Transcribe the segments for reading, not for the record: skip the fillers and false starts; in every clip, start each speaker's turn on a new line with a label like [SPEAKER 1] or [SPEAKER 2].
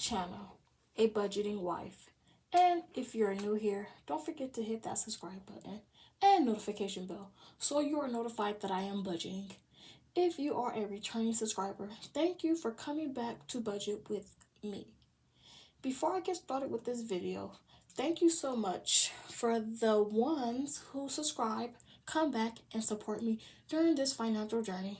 [SPEAKER 1] channel, A Budgeting Wife. And if you're new here, don't forget to hit that subscribe button and notification bell so you are notified that I am budgeting. If you are a returning subscriber, thank you for coming back to budget with me. Before I get started with this video, thank you so much for the ones who subscribe, come back, and support me during this financial journey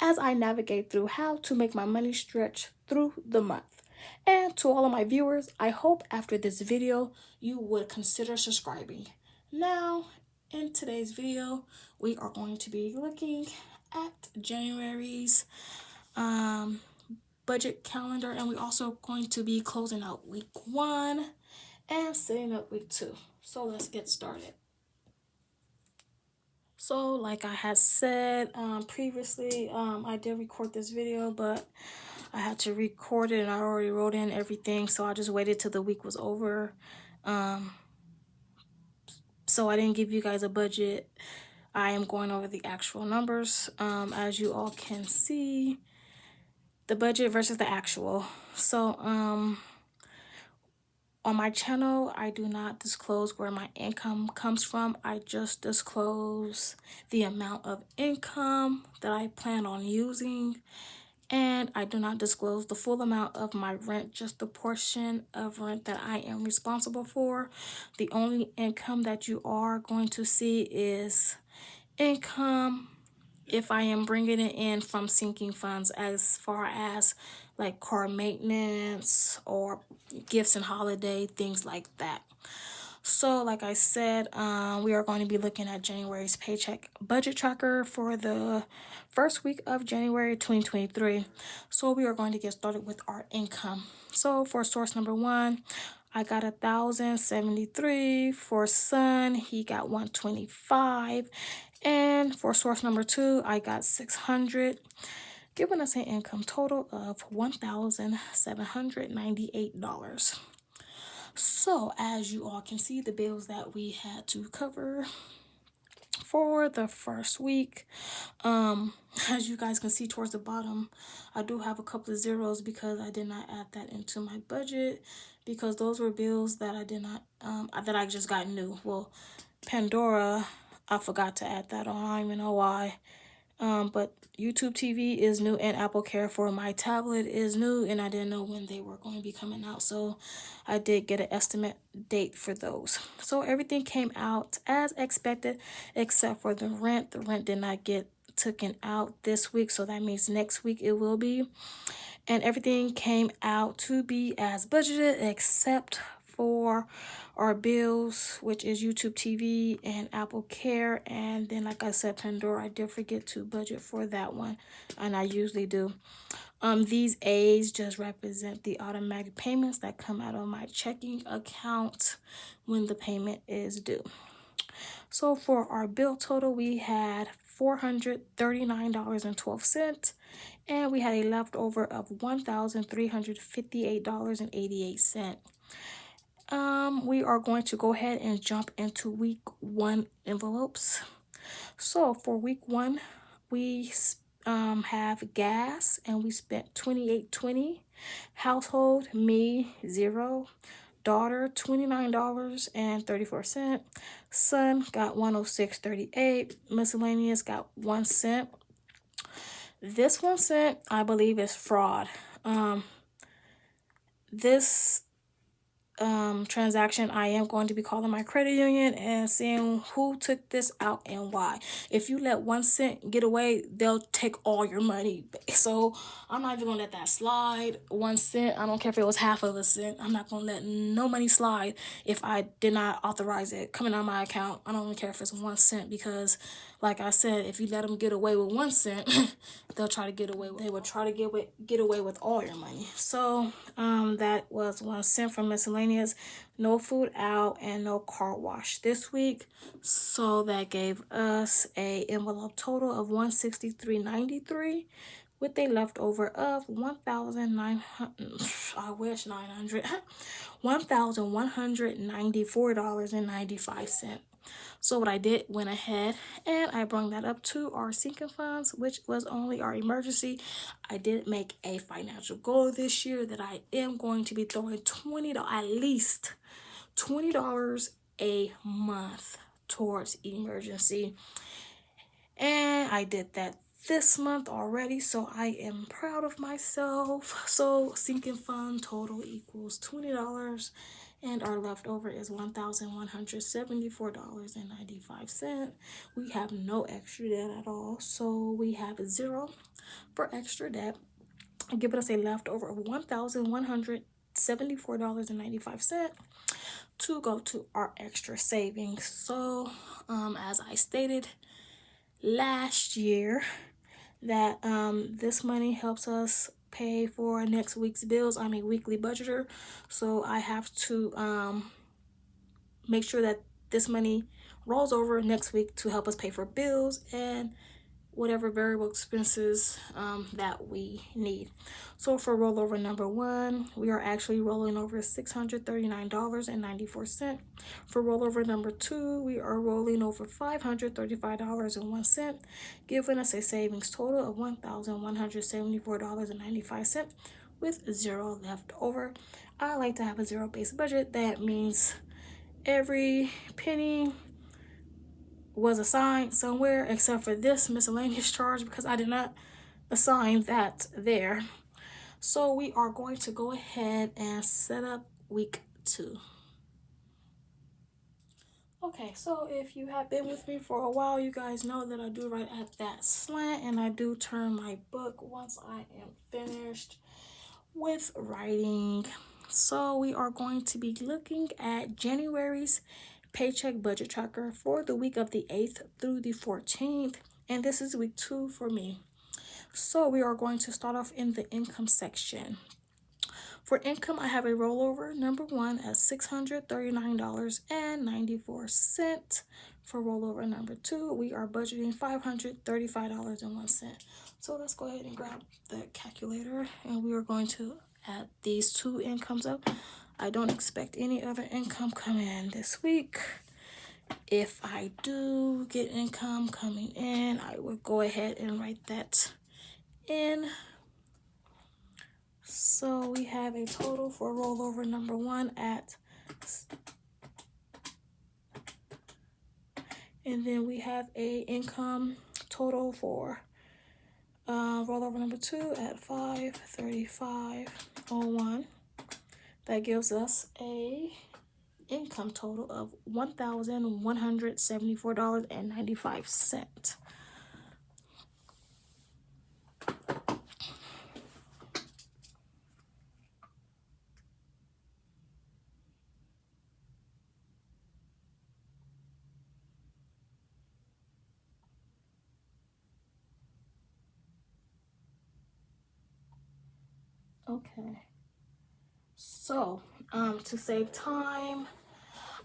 [SPEAKER 1] as I navigate through how to make my money stretch through the month. And to all of my viewers, I hope after this video you would consider subscribing. Now, in today's video, we are going to be looking at January's budget calendar, and we're also going to be closing out week 1 and setting up week 2. So let's get started. So like I had said previously, I did record this video, but I had to record it and I already wrote in everything, so I just waited till the week was over. So I didn't give you guys a budget. I am going over the actual numbers. As you all can see, the budget versus the actual. So on my channel, I do not disclose where my income comes from. I just disclose the amount of income that I plan on using. And I do not disclose the full amount of my rent, just the portion of rent that I am responsible for. The only income that you are going to see is income if I am bringing it in from sinking funds, as far as like car maintenance or gifts and holiday, things like that. So like I said, we are going to be looking at January's paycheck budget tracker for the first week of January 2023. So we are going to get started with our income. So for source number 1, I got 1,073. For son, he got 125. And for source number 2, I got 600, giving us an income total of $1,798. So as you all can see, the bills that we had to cover for the first week, as you guys can see towards the bottom, I do have a couple of zeros because I did not add that into my budget, because those were bills that I did not that I just got new. Well, Pandora, I forgot to add that on. I don't even know why. But YouTube TV is new and Apple Care for my tablet is new, and I didn't know when they were going to be coming out, so I did get an estimate date for those. So everything came out as expected except for the rent. The rent did not get taken out this week, so that means next week it will be. And everything came out to be as budgeted except for our bills, which is YouTube TV and Apple Care. And then, like I said, Pandora, I did forget to budget for that one, and I usually do. These A's just represent the automatic payments that come out of my checking account when the payment is due. So for our bill total, we had $439.12, and we had a leftover of $1,358.88. We are going to go ahead and jump into week 1 envelopes. So for week 1, we have gas, and we spent $28.20. Household, me, 0. Daughter, $29.34. Son got $106.38. Miscellaneous got 1 cent. This 1 cent, I believe, is fraud. This transaction, I am going to be calling my credit union and seeing who took this out and why. If you let 1 cent get away, they'll take all your money. So I'm not even gonna let that slide. 1 cent, I don't care if it was half of a cent. I'm not gonna let no money slide if I did not authorize it coming out of my account. I don't even care if it's 1 cent, because like I said, if you let them get away with 1 cent, they'll try to get away with, they will try to get away with all your money. So that was 1 cent for miscellaneous. No food out and no car wash this week, so that gave us a envelope total of $163.93 with a leftover of $1,194.95. So what I did, went ahead and I brought that up to our sinking funds, which was only our emergency. I did make a financial goal this year that I am going to be throwing at least $20 a month towards emergency. And I did that this month already, so I am proud of myself. So sinking fund total equals $20, and our leftover is $1,174.95. We have no extra debt at all, so we have zero for extra debt, giving us a leftover of $1,174.95 to go to our extra savings. So as I stated last year, that this money helps us pay for next week's bills. I'm a weekly budgeter, so I have to make sure that this money rolls over next week to help us pay for bills and whatever variable expenses that we need. So for rollover number 1, we are actually rolling over $639.94. For rollover number 2, we are rolling over $535.01, giving us a savings total of $1,174.95 with zero left over. I like to have a zero-based budget. That means every penny was assigned somewhere except for this miscellaneous charge, because I did not assign that there. So we are going to go ahead and set up week 2. Okay, so if you have been with me for a while, you guys know that I do write at that slant, and I do turn my book once I am finished with writing. So we are going to be looking at January's Paycheck budget tracker for the week of the 8th through the 14th, and this is week 2 for me. So we are going to start off in the income section. For income, I have a rollover number 1 at $639.94. For rollover number 2, we are budgeting $535.01. So let's go ahead and grab the calculator, and we are going to add these 2 incomes up. I don't expect any other income coming in this week. If I do get income coming in, I will go ahead and write that in. So we have a total for rollover number 1 at, and then we have a income total for rollover number 2 at $535.01. That gives us a income total of $1,174.95. Okay, so to save time,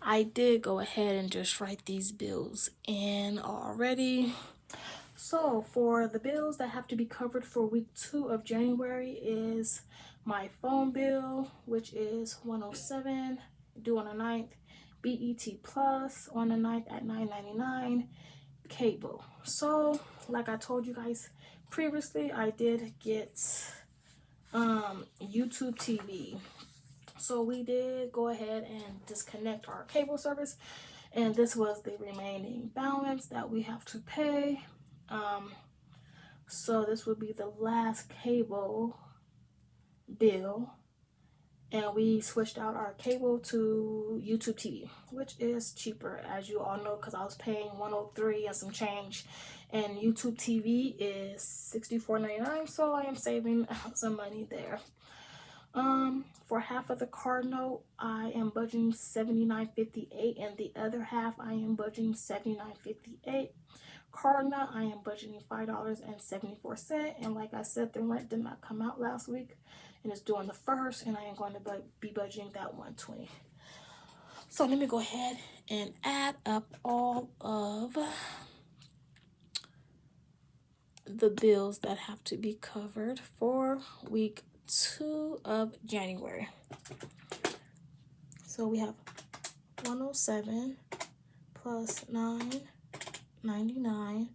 [SPEAKER 1] I did go ahead and just write these bills in already. So for the bills that have to be covered for week 2 of January is my phone bill, which is $107, due on the 9th, BET Plus on the 9th at $9.99, cable. So like I told you guys previously, I did get YouTube TV. So we did go ahead and disconnect our cable service, and this was the remaining balance that we have to pay. So this would be the last cable bill, and we switched out our cable to YouTube TV, which is cheaper, as you all know, because I was paying $103 and some change, and YouTube TV is $64.99, so I am saving some money there. For half of the card note, I am budgeting $79.58, and the other half I am budgeting $79.58. Card note, I am budgeting $5.74, and like I said, the rent did not come out last week, and it's due on the 1st, and I am going to be budgeting that $120. So let me go ahead and add up all of the bills that have to be covered for week 2 of January. So we have 107 plus $9.99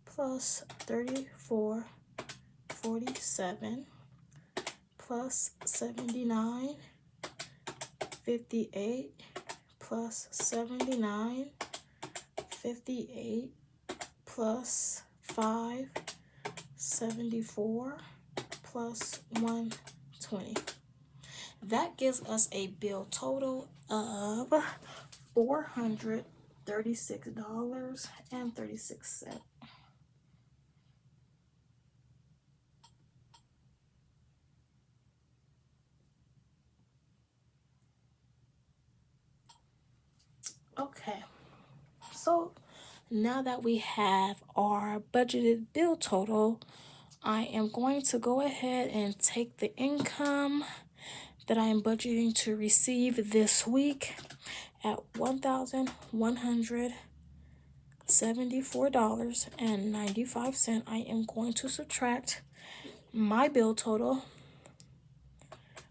[SPEAKER 1] plus $34.47 plus $79.58 plus $79.58 plus $5.74 plus $120. That gives us a bill total of $436.36. Okay, so now that we have our budgeted bill total, I am going to go ahead and take the income that I am budgeting to receive this week at $1,174.95. I am going to subtract my bill total,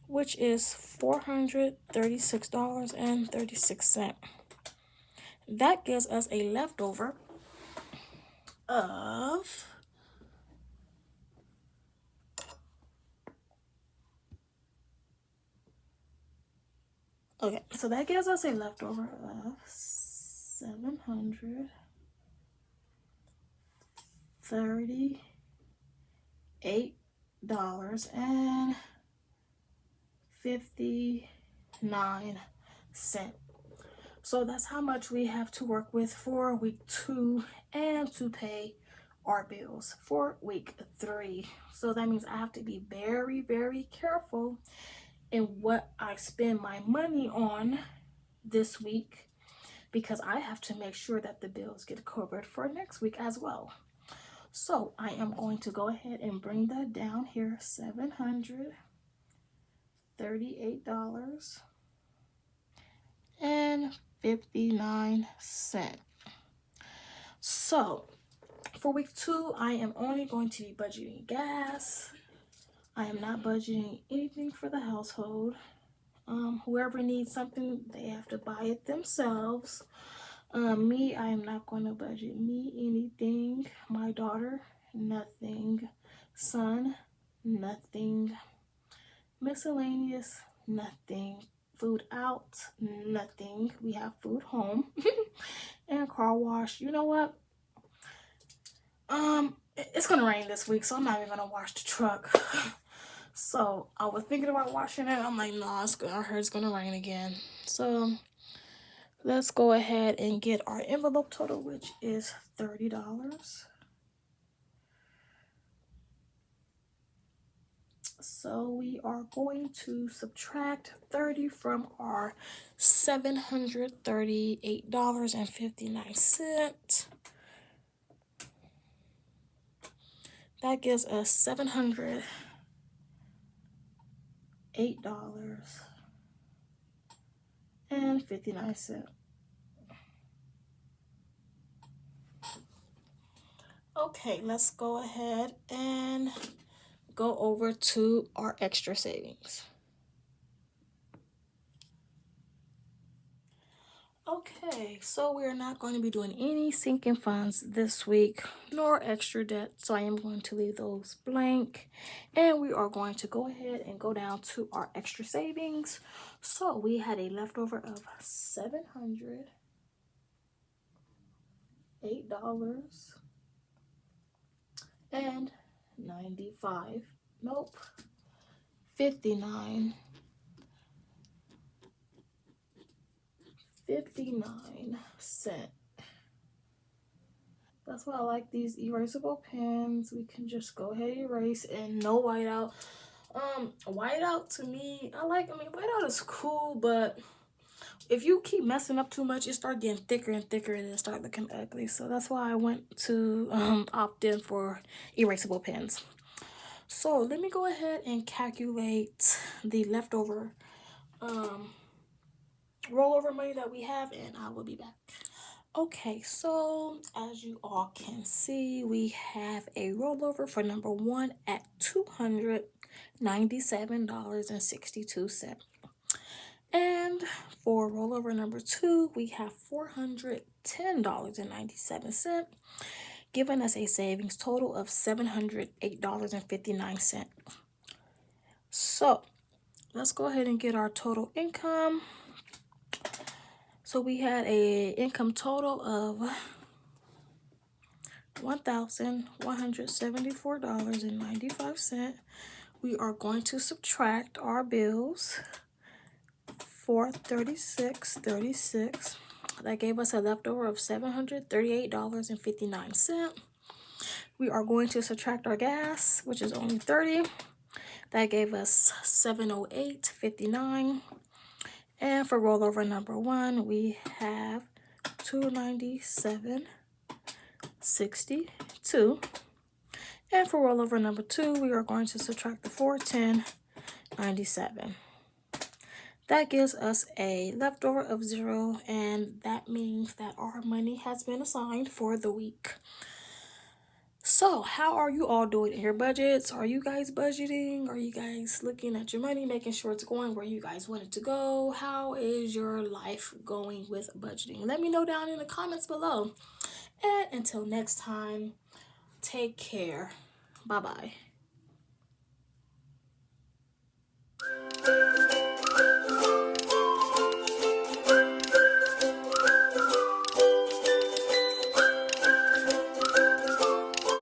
[SPEAKER 1] which is $436.36. That gives us a leftover of so that gives us a leftover of $738.59. So that's how much we have to work with for week 2 and to pay our bills for week 3. So that means I have to be very, very careful in what I spend my money on this week, because I have to make sure that the bills get covered for next week as well. So I am going to go ahead and bring that down here, $738.59. So for week 2, I am only going to be budgeting gas. I am not budgeting anything for the household. Whoever needs something, they have to buy it themselves. Me, I am not going to budget me anything. My daughter, nothing. Son, nothing. Miscellaneous, nothing. Food out, nothing. We have food home. And car wash. You know what? It's gonna rain this week, so I'm not even gonna wash the truck. So I was thinking about washing it. I'm like, no, I heard it's gonna rain again. So let's go ahead and get our envelope total, which is $30. So we are going to subtract 30 from our $738.59. That gives us $708.59. Okay, let's go ahead and go over to our extra savings. Okay, so we're not going to be doing any sinking funds this week, nor extra debt, so I am going to leave those blank, and we are going to go ahead and go down to our extra savings. So we had a leftover of $708.95. Nope, 59 cents. That's why I like these erasable pens. We can just go ahead and erase, and no whiteout. Whiteout to me, whiteout is cool, but if you keep messing up too much, it starts getting thicker and thicker and it start looking ugly. So that's why I went to opt in for erasable pens. So let me go ahead and calculate the leftover rollover money that we have, and I will be back. Okay, so as you all can see, we have a rollover for number 1 at $297.62. And for rollover number 2, we have $410.97, giving us a savings total of $708.59. So let's go ahead and get our total income. So we had a income total of $1,174.95. We are going to subtract our bills for $36.36. That gave us a leftover of $738.59. We are going to subtract our gas, which is only $30. That gave us $708.59. And for rollover number 1, we have $297.62. And for rollover number 2, we are going to subtract the $410.97. That gives us a leftover of 0, and that means that our money has been assigned for the week. So how are you all doing in your budgets? Are you guys budgeting? Are you guys looking at your money, making sure it's going where you guys want it to go? How is your life going with budgeting? Let me know down in the comments below. And until next time, take care. Bye-bye.